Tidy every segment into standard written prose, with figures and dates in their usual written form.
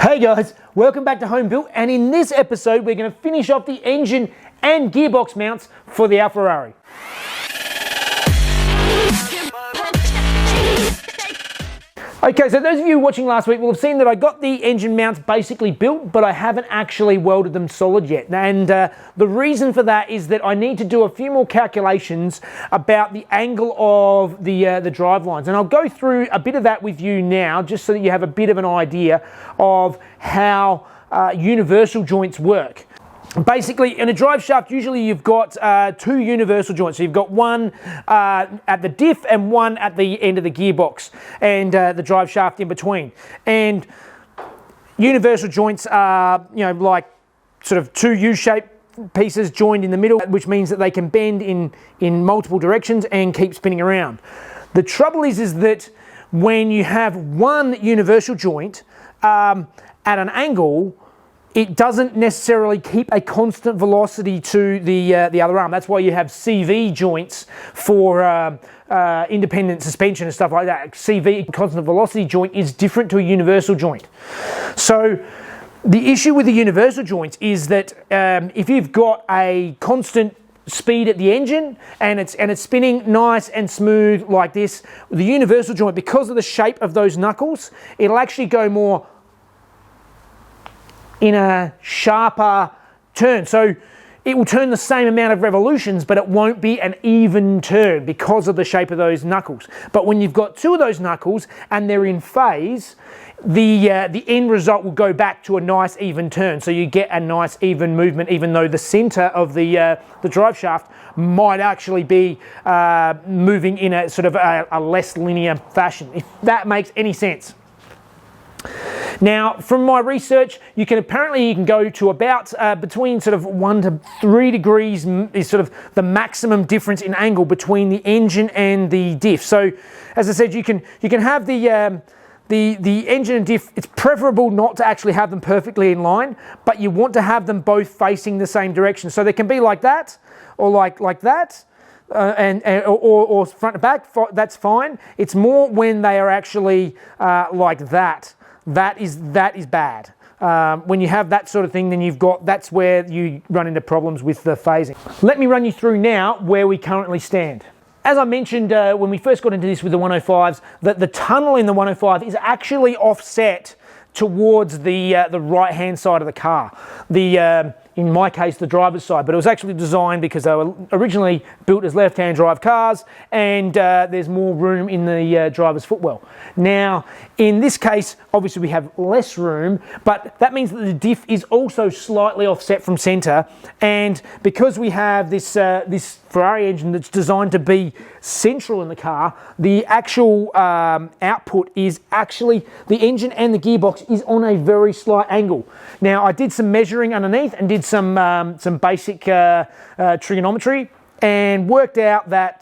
Hey guys, welcome back to Home Built, and in this episode we're going to finish off the engine and gearbox mounts for the Alfarrari. Okay, so those of you watching last week will have seen that I got the engine mounts basically built, but I haven't actually welded them solid yet. And the reason for that is that I need to do a few more calculations about the angle of the drive lines. And I'll go through a bit of that with you now, just so that you have a bit of an idea of how universal joints work. Basically, in a drive shaft, usually you've got two universal joints. So you've got one at the diff and one at the end of the gearbox, and the drive shaft in between. And universal joints are, like sort of two U-shaped pieces joined in the middle, which means that they can bend in multiple directions and keep spinning around. The trouble is that when you have one universal joint at an angle, it doesn't necessarily keep a constant velocity to the other arm. That's why you have CV joints for independent suspension and stuff like that. CV, constant velocity joint, is different to a universal joint. So the issue with the universal joints is that if you've got a constant speed at the engine and it's spinning nice and smooth like this, the universal joint, because of the shape of those knuckles, it'll actually go more in a sharper turn. So it will turn the same amount of revolutions, but it won't be an even turn because of the shape of those knuckles. But when you've got two of those knuckles and they're in phase, the end result will go back to a nice even turn. So you get a nice even movement, even though the center of the drive shaft might actually be moving in a sort of a less linear fashion, if that makes any sense. Now, from my research, you can go to about between sort of 1 to 3 degrees is sort of the maximum difference in angle between the engine and the diff. So, as I said, you can have the engine and diff. It's preferable not to actually have them perfectly in line, but you want to have them both facing the same direction. So they can be like that, or like that. Or front to back, that's fine. It's more when they are actually like that. That is bad. When you have that sort of thing, then that's where you run into problems with the phasing. Let me run you through now where we currently stand. As I mentioned when we first got into this with the 105s, that the tunnel in the 105 is actually offset towards the right-hand side of the car. In my case, the driver's side, but it was actually designed because they were originally built as left-hand drive cars, and there's more room in the driver's footwell. Now, in this case, obviously we have less room, but that means that the diff is also slightly offset from center, and because we have this Ferrari engine that's designed to be central in the car, the actual output is actually, the engine and the gearbox is on a very slight angle. Now, I did some measuring underneath and did some basic trigonometry, and worked out that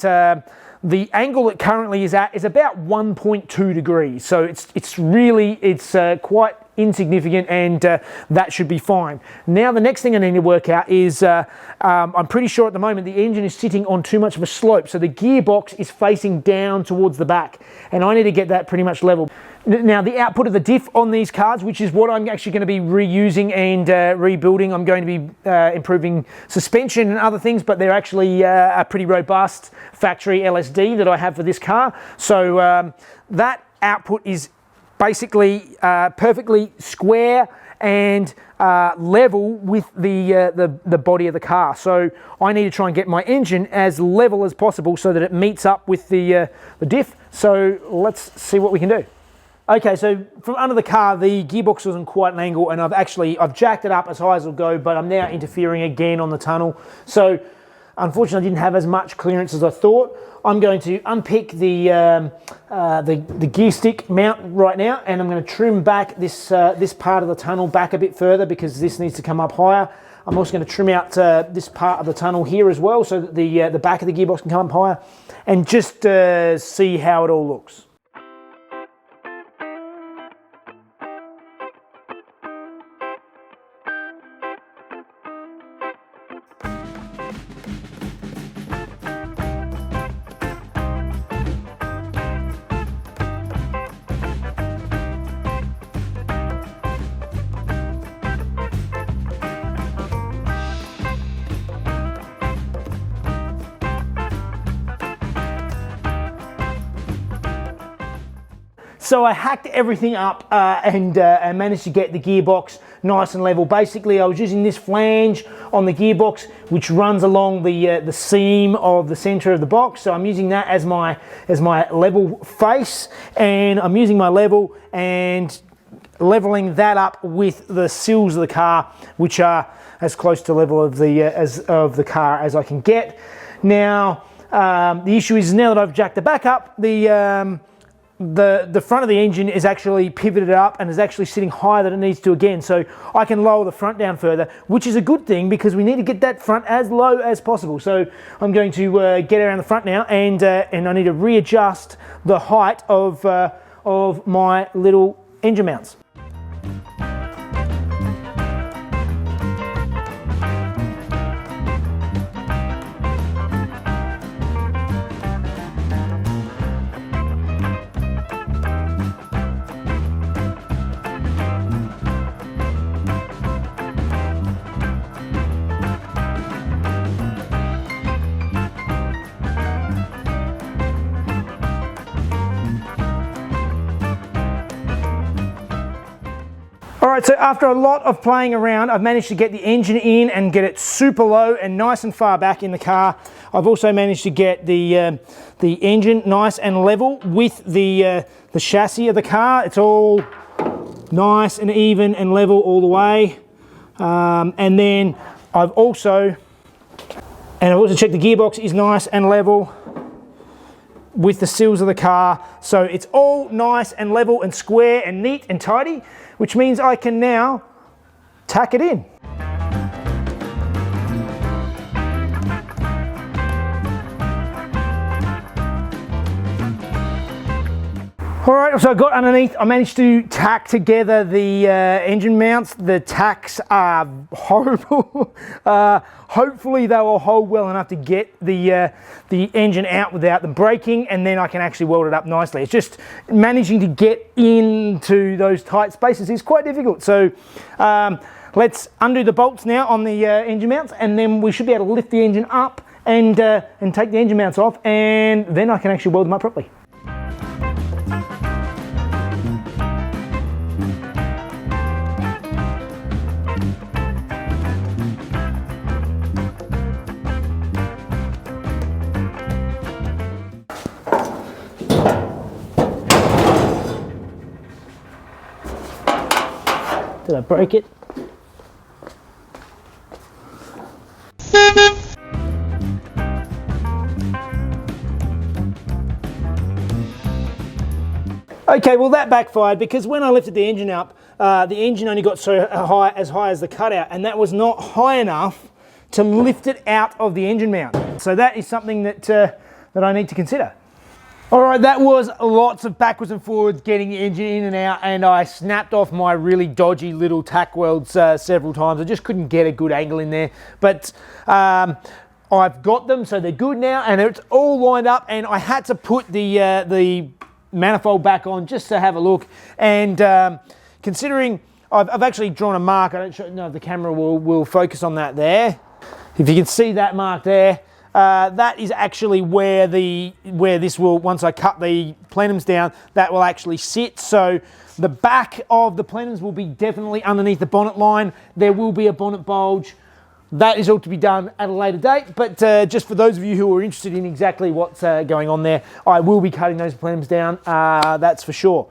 the angle it currently is at is about 1.2 degrees. So it's quite insignificant, and that should be fine. Now the next thing I need to work out is I'm pretty sure at the moment the engine is sitting on too much of a slope, so the gearbox is facing down towards the back, and I need to get that pretty much level. Now the output of the diff on these cars, which is what I'm actually going to be reusing and rebuilding, I'm going to be improving suspension and other things, but they're actually a pretty robust factory LSD that I have for this car. So that output is basically perfectly square and level with the body of the car. So I need to try and get my engine as level as possible so that it meets up with the diff. So let's see what we can do. Okay, so from under the car, the gearbox was on quite an angle, and I've jacked it up as high as it'll go, but I'm now interfering again on the tunnel. So unfortunately, I didn't have as much clearance as I thought. I'm going to unpick the gear stick mount right now, and I'm going to trim back this part of the tunnel back a bit further because this needs to come up higher. I'm also going to trim out this part of the tunnel here as well, so that the back of the gearbox can come up higher, and just see how it all looks. So I hacked everything up and managed to get the gearbox nice and level. Basically, I was using this flange on the gearbox, which runs along the seam of the center of the box. So I'm using that as my level face, and I'm using my level and leveling that up with the sills of the car, which are as close to level of the car as I can get. Now, the issue is now that I've jacked the back up, the front of the engine is actually pivoted up and is actually sitting higher than it needs to again. So I can lower the front down further, which is a good thing because we need to get that front as low as possible. So I'm going to get around the front now, and I need to readjust the height of my little engine mounts. Alright, so after a lot of playing around, I've managed to get the engine in and get it super low and nice and far back in the car. I've also managed to get the engine nice and level with the chassis of the car. It's all nice and even and level all the way. And then I've also checked the gearbox is nice and level with the sills of the car. So it's all nice and level and square and neat and tidy, which means I can now tack it in. All right, so I got underneath, I managed to tack together the engine mounts. The tacks are horrible. Hopefully they will hold well enough to get the engine out without them breaking, and then I can actually weld it up nicely. It's just managing to get into those tight spaces is quite difficult. So let's undo the bolts now on the engine mounts, and then we should be able to lift the engine up and take the engine mounts off, and then I can actually weld them up properly. Did I break it? Okay, well that backfired because when I lifted the engine up, the engine only got so high as the cutout, and that was not high enough to lift it out of the engine mount. So that is something that I need to consider. All right, that was lots of backwards and forwards getting the engine in and out, and I snapped off my really dodgy little tack welds several times. I just couldn't get a good angle in there, but I've got them, so they're good now, and it's all lined up, and I had to put the manifold back on just to have a look, and considering I've actually drawn a mark. I don't know if the camera will focus on that there. If you can see that mark there, that is actually where this will, once I cut the plenums down, that will actually sit. So the back of the plenums will be definitely underneath the bonnet line. There will be a bonnet bulge. That is all to be done at a later date, but just for those of you who are interested in exactly what's going on there, I will be cutting those plenums down, that's for sure.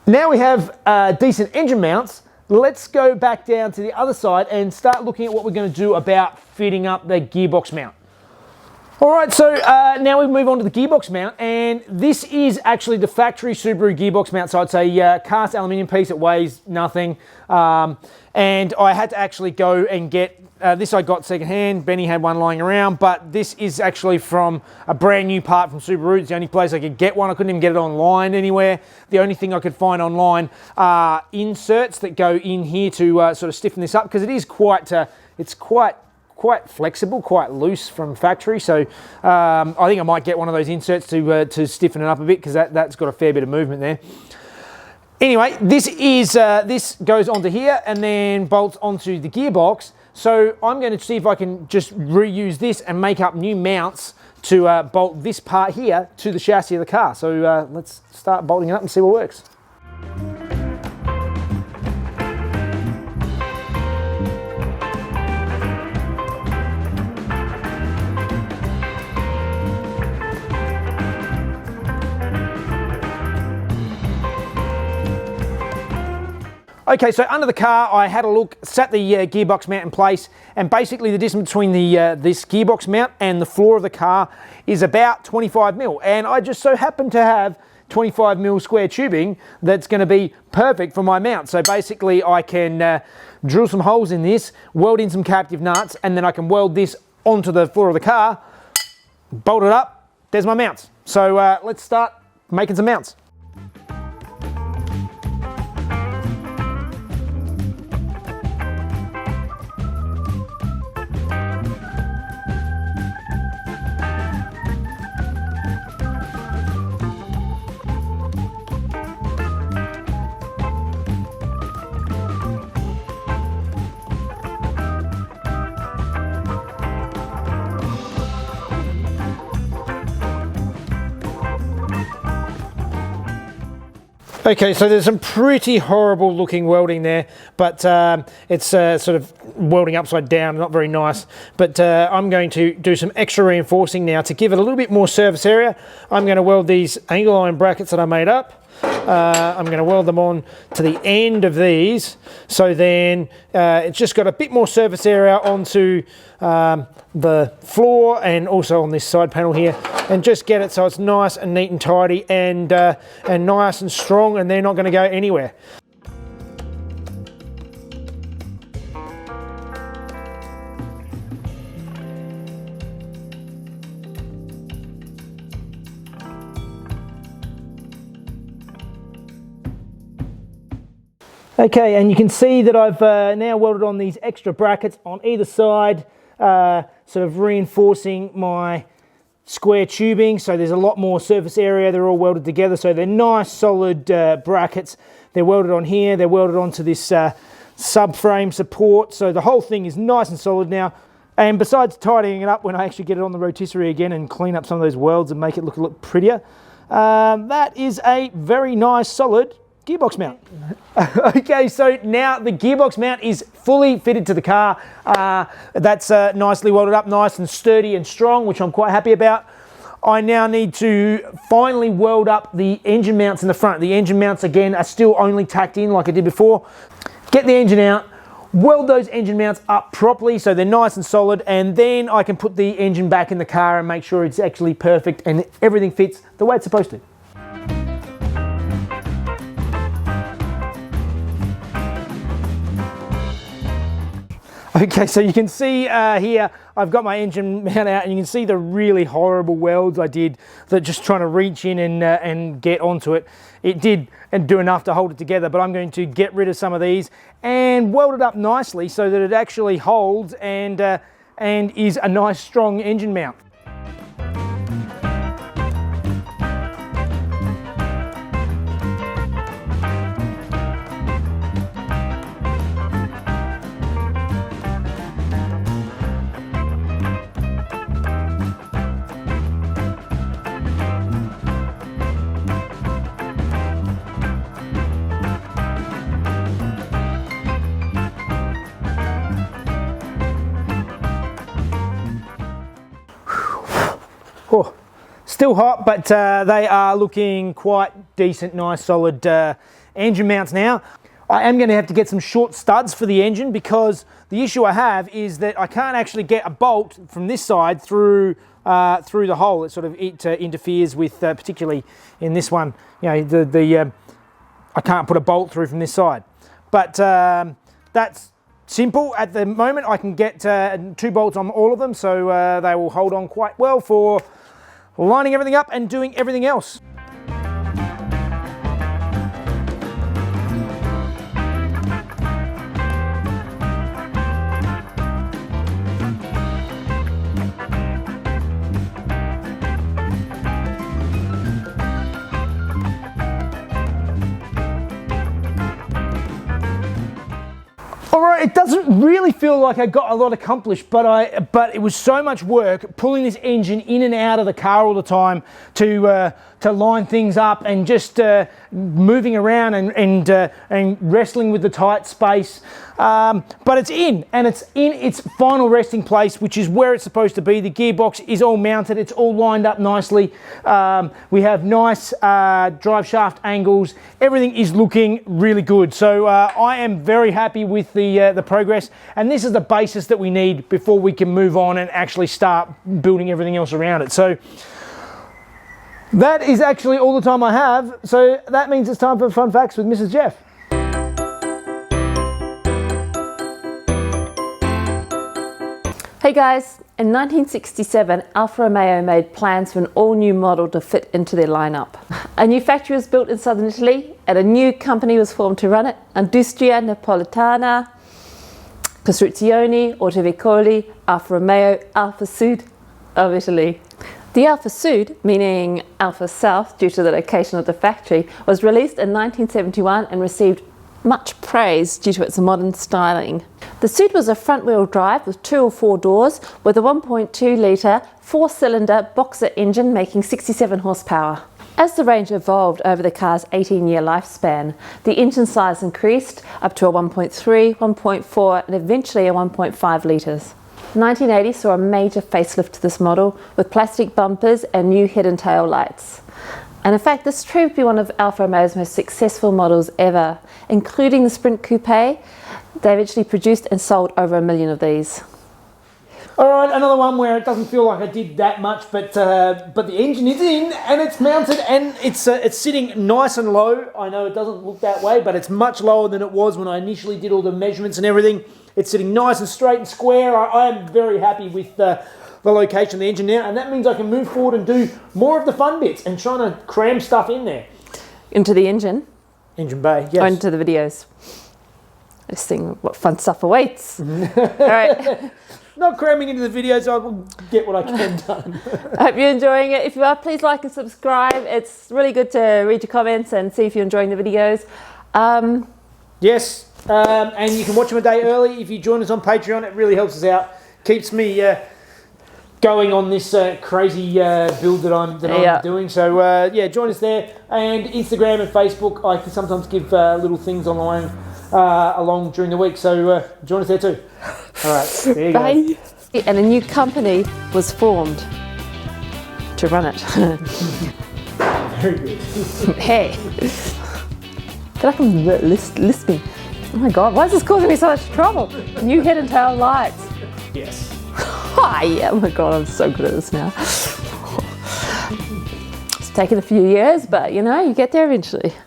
Now we have decent engine mounts. Let's go back down to the other side and start looking at what we're going to do about fitting up the gearbox mount. All right, so now we move on to the gearbox mount, and this is actually the factory Subaru gearbox mount. So it's a cast aluminium piece. It weighs nothing, and I had to actually go and get this. I got secondhand. Benny had one lying around, but this is actually from a brand new part from Subaru. It's the only place I could get one. I couldn't even get it online anywhere. The only thing I could find online are inserts that go in here to sort of stiffen this up, because it is quite flexible, quite loose from factory. So I think I might get one of those inserts to stiffen it up a bit, because that's got a fair bit of movement there. Anyway, this goes onto here and then bolts onto the gearbox. So I'm going to see if I can just reuse this and make up new mounts to bolt this part here to the chassis of the car. So let's start bolting it up and see what works. Okay, so under the car, I had a look, sat the gearbox mount in place, and basically the distance between this gearbox mount and the floor of the car is about 25 mil. And I just so happen to have 25 mil square tubing that's going to be perfect for my mount. So basically I can drill some holes in this, weld in some captive nuts, and then I can weld this onto the floor of the car, bolt it up, there's my mounts. So let's start making some mounts. Okay, so there's some pretty horrible looking welding there, but it's sort of welding upside down, not very nice. But I'm going to do some extra reinforcing now to give it a little bit more surface area. I'm going to weld these angle iron brackets that I made up. I'm going to weld them on to the end of these, so then it's just got a bit more surface area onto the floor and also on this side panel here, and just get it so it's nice and neat and tidy and nice and strong, and they're not going to go anywhere. Okay, and you can see that I've now welded on these extra brackets on either side, sort of reinforcing my square tubing, so there's a lot more surface area. They're all welded together, so they're nice solid brackets. They're welded on here, they're welded onto this subframe support, so the whole thing is nice and solid now. And besides tidying it up when I actually get it on the rotisserie again and clean up some of those welds and make it look prettier, that is a very nice solid gearbox mount. Okay, so now the gearbox mount is fully fitted to the car. That's nicely welded up, nice and sturdy and strong, which I'm quite happy about. I now need to finally weld up the engine mounts in the front. The engine mounts, again, are still only tacked in like I did before. Get the engine out, weld those engine mounts up properly so they're nice and solid, and then I can put the engine back in the car and make sure it's actually perfect and everything fits the way it's supposed to. Okay, so you can see here, I've got my engine mount out, and you can see the really horrible welds I did that just trying to reach in and get onto it. It did and do enough to hold it together, but I'm going to get rid of some of these and weld it up nicely so that it actually holds and is a nice strong engine mount. Oh, still hot, but they are looking quite decent, nice, solid engine mounts now. I am going to have to get some short studs for the engine, because the issue I have is that I can't actually get a bolt from this side through the hole. It sort of interferes with, particularly in this one, you know, I can't put a bolt through from this side. But that's simple. At the moment I can get 2 bolts on all of them, so they will hold on quite well for lining everything up and doing everything else. it doesn't really feel like I got a lot accomplished, but it was so much work pulling this engine in and out of the car all the time to line things up and just moving around and wrestling with the tight space. But it's in, and it's in its final resting place, which is where it's supposed to be. The gearbox is all mounted, it's all lined up nicely. We have nice drive shaft angles. Everything is looking really good. So I am very happy with the progress, and this is the basis that we need before we can move on and actually start building everything else around it. So that is actually all the time I have. So that means it's time for Fun Facts with Mrs. Jeff. Hey guys, in 1967, Alfa Romeo made plans for an all-new model to fit into their lineup. A new factory was built in southern Italy, and a new company was formed to run it, Industria Napoletana, Costruzioni Autoveicoli, Alfa Romeo, Alfa Sud of Italy. The Alfa Sud, meaning Alfa South due to the location of the factory, was released in 1971 and received much praise due to its modern styling. The Sud was a front-wheel drive with 2 or 4 doors with a 1.2 litre 4-cylinder boxer engine making 67 horsepower. As the range evolved over the car's 18-year lifespan, the engine size increased up to a 1.3, 1.4 and eventually a 1.5 litres. 1980 saw a major facelift to this model with plastic bumpers and new head and tail lights. And in fact, this proved to be one of Alfa Romeo's most successful models ever, including the Sprint Coupe. They've actually produced and sold over 1 million of these. All right, another one where it doesn't feel like I did that much, but the engine is in and it's mounted and it's sitting nice and low. I know it doesn't look that way, but it's much lower than it was when I initially did all the measurements and everything. It's sitting nice and straight and square. I am very happy with the location of the engine now, and that means I can move forward and do more of the fun bits and trying to cram stuff in there. Into the engine? Engine bay, yes. Or into the videos. Just think what fun stuff awaits. All right. Not cramming into the videos, I will get what I can done. I hope you're enjoying it. If you are, please like and subscribe. It's really good to read your comments and see if you're enjoying the videos. Yes, and you can watch them a day early if you join us on Patreon. It really helps us out. Keeps me going on this crazy build that I'm doing. So yeah, join us there. And Instagram and Facebook, I can sometimes give little things online along during the week. So join us there too. All right, there you Bye. Go. And a new company was formed to run it. Very good. Hey. I feel like I'm lisping. Oh my God, why is this causing me so much trouble? New head and tail lights. Yes. Hi. Oh my God, I'm so good at this now. It's taken a few years, but you know, you get there eventually.